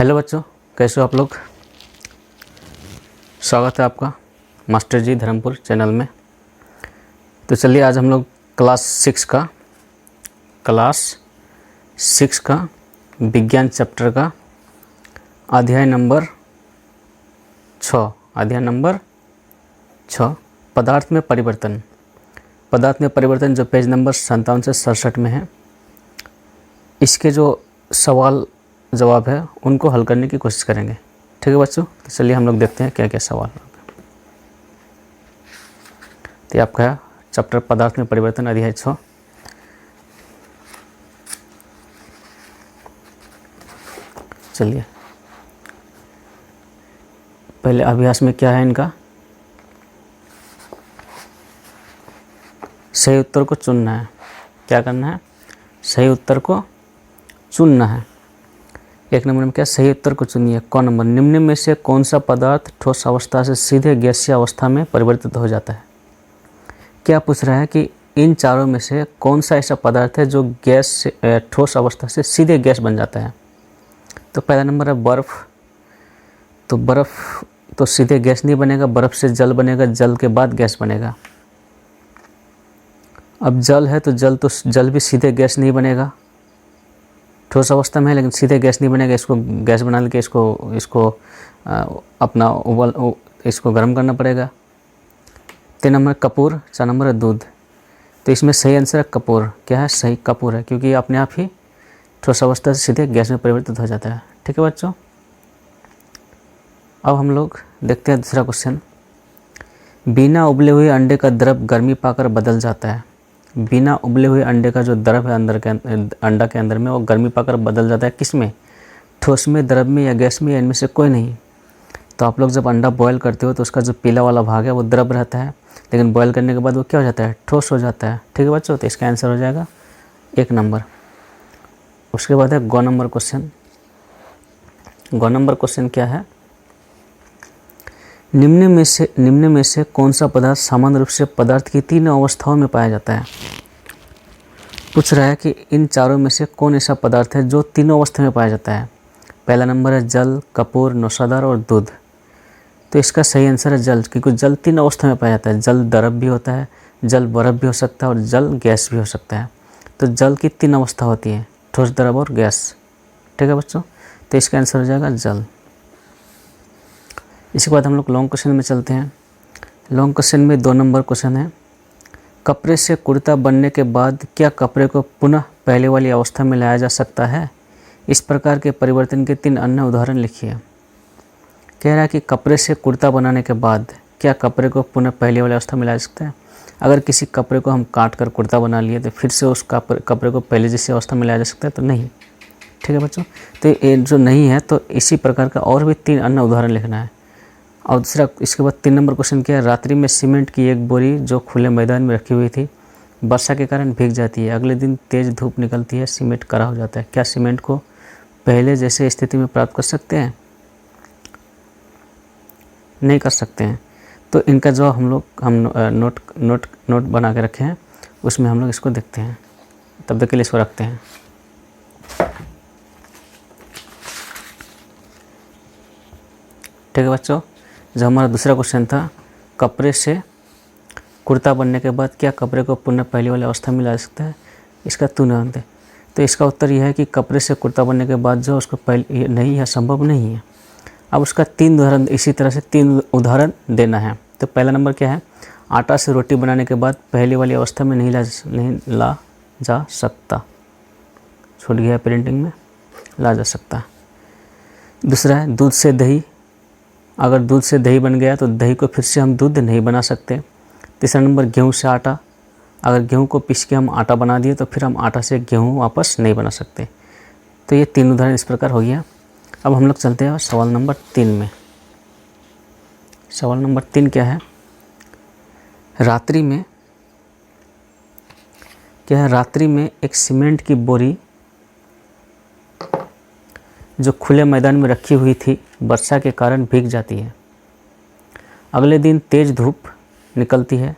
Hello बच्चों, कैसे हो आप लोग। स्वागत है आपका मास्टर जी धर्मपुर चैनल में। तो चलिए आज हम लोग क्लास सिक्स का विज्ञान चैप्टर का अध्याय नंबर 6 पदार्थ में परिवर्तन जो पेज नंबर 57 से 67 में है, इसके जो सवाल जवाब है उनको हल करने की कोशिश करेंगे। ठीक है बच्चों, तो चलिए हम लोग देखते हैं क्या क्या सवाल है। तो ये आपका चैप्टर पदार्थ में परिवर्तन अध्याय 6। चलिए पहले अभ्यास में क्या है इनका, सही उत्तर को चुनना है। क्या करना है? सही उत्तर को चुनना है। एक नंबर में क्या, सही उत्तर को चुनिए। कौन नंबर, निम्न में से कौन सा पदार्थ ठोस अवस्था से सीधे गैसीय अवस्था में परिवर्तित हो जाता है। क्या पूछ रहा है कि इन चारों में से कौन सा ऐसा पदार्थ है जो गैस से ठोस अवस्था से सीधे गैस बन जाता है। तो पहला नंबर है बर्फ़। तो बर्फ़ तो सीधे गैस नहीं बनेगा, बर्फ़ से जल बनेगा, जल के बाद गैस बनेगा। अब जल है तो जल भी सीधे गैस नहीं बनेगा, ठोस अवस्था में है लेकिन सीधे गैस नहीं बनेगा। इसको गैस बना के इसको गर्म करना पड़ेगा। 3 नंबर कपूर, 4 नंबर है दूध। तो इसमें सही आंसर है कपूर। क्या है? सही कपूर है, क्योंकि अपने आप ही ठोस अवस्था से सीधे गैस में परिवर्तित हो जाता है। ठीक है बच्चों, अब हम लोग देखते हैं दूसरा क्वेश्चन। बिना उबले हुए अंडे का द्रव गर्मी पाकर बदल जाता है। बिना उबले हुए अंडे का जो द्रव है अंडा के अंदर में, वो गर्मी पाकर बदल जाता है। किस में? ठोस में, द्रव में या गैस में, या इनमें से कोई नहीं। तो आप लोग जब अंडा बॉयल करते हो तो उसका जो पीला वाला भाग है वो द्रव रहता है, लेकिन बॉयल करने के बाद वो क्या हो जाता है? ठोस हो जाता है। ठीक है बच्चों, तो इसका आंसर हो जाएगा 1 नंबर। उसके बाद है गौ नंबर क्वेश्चन। गौ नंबर क्वेश्चन क्या है? निम्न में से कौन सा पदार्थ सामान्य रूप से पदार्थ की 3 अवस्थाओं में पाया जाता है। पूछ रहा है कि इन चारों में से कौन ऐसा पदार्थ है जो तीनों अवस्था में पाया जाता है। पहला नंबर है जल, कपूर, नौशादार और दूध। तो इसका सही आंसर है जल, क्योंकि जल 3 अवस्था में पाया जाता है। जल द्रव भी होता है, जल बर्फ भी हो सकता है और जल गैस भी हो सकता है। तो जल की 3 अवस्था होती है, ठोस, द्रव और गैस। ठीक है बच्चों, तो इसका आंसर हो जाएगा जल। इसके बाद हम लोग लॉन्ग क्वेश्चन में चलते हैं। लॉन्ग क्वेश्चन में 2 नंबर क्वेश्चन है। कपड़े से कुर्ता बनने के बाद क्या कपड़े को पुनः पहले वाली अवस्था में लाया जा सकता है? इस प्रकार के परिवर्तन के 3 अन्य उदाहरण लिखिए। कह रहा है कि कपड़े से कुर्ता बनाने के बाद क्या कपड़े को पुनः पहले वाली अवस्था में लाया जा सकता है। अगर किसी कपड़े को हम काट कर कुर्ता बना लिए तो फिर से उस कपड़े को पहले जैसी अवस्था में लाया जा सकता है? तो नहीं। ठीक है बच्चों, तो ये जो नहीं है, तो इसी प्रकार का और भी 3 अन्य उदाहरण लिखना है। और दूसरा, इसके बाद 3 नंबर क्वेश्चन क्या है? रात्रि में सीमेंट की एक बोरी जो खुले मैदान में रखी हुई थी वर्षा के कारण भीग जाती है। अगले दिन तेज़ धूप निकलती है, सीमेंट कड़ा हो जाता है। क्या सीमेंट को पहले जैसे स्थिति में प्राप्त कर सकते हैं? नहीं कर सकते हैं। तो इनका जवाब हम नोट बना के रखे हैं, उसमें हम लोग इसको देखते हैं। तब तक के लिए इसको रखते हैं। ठीक है बच्चों, जो हमारा दूसरा क्वेश्चन था, कपड़े से कुर्ता बनने के बाद क्या कपड़े को पुनः पहले वाली अवस्था में ला सकता है, इसका तुरंत है। तो इसका उत्तर यह है कि कपड़े से कुर्ता बनने के बाद जो उसको पहले नहीं है, संभव नहीं है। अब उसका 3 उदाहरण, इसी तरह से 3 उदाहरण देना है। तो पहला नंबर क्या है? आटा से रोटी बनाने के बाद पहले वाली अवस्था में नहीं ला जा सकता। छूट गया प्रिंटिंग में, ला जा सकता। दूसरा है दूध से दही। अगर दूध से दही बन गया तो दही को फिर से हम दूध नहीं बना सकते। तीसरा नंबर गेहूँ से आटा। अगर गेहूँ को पीस के हम आटा बना दिए तो फिर हम आटा से गेहूँ वापस नहीं बना सकते। तो ये 3 उदाहरण इस प्रकार हो गया। अब हम लोग चलते हैं सवाल नंबर 3 में। सवाल नंबर 3 क्या है? रात्रि में एक सीमेंट की बोरी जो खुले मैदान में रखी हुई थी वर्षा के कारण भीग जाती है। अगले दिन तेज़ धूप निकलती है,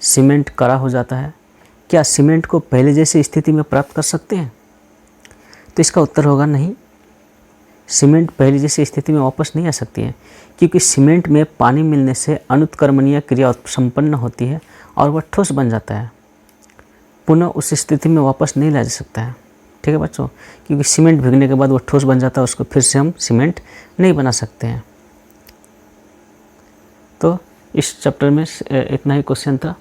सीमेंट कड़ा हो जाता है। क्या सीमेंट को पहले जैसी स्थिति में प्राप्त कर सकते हैं? तो इसका उत्तर होगा नहीं, सीमेंट पहले जैसी स्थिति में वापस नहीं आ सकती है, क्योंकि सीमेंट में पानी मिलने से अनुत्क्रमणीय क्रिया संपन्न होती है और वह ठोस बन जाता है। पुनः उस स्थिति में वापस नहीं ला जा सकता है। ठीक है बच्चों, क्योंकि सीमेंट भीगने के बाद वो ठोस बन जाता है, उसको फिर से हम सीमेंट नहीं बना सकते हैं। तो इस चैप्टर में इतना ही क्वेश्चन था।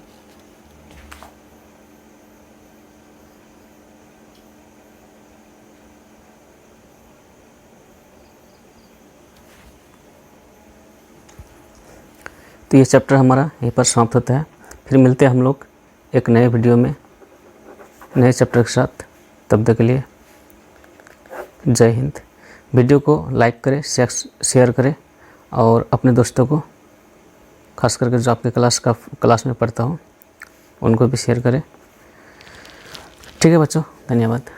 तो ये चैप्टर हमारा यहीं पर समाप्त होता है। फिर मिलते हैं हम लोग एक नए वीडियो में नए चैप्टर के साथ। तब तक के लिए जय हिंद। वीडियो को लाइक करें, शेयर करें और अपने दोस्तों को, खास करके जो आपके क्लास में पढ़ता हो, उनको भी शेयर करें। ठीक है बच्चों, धन्यवाद।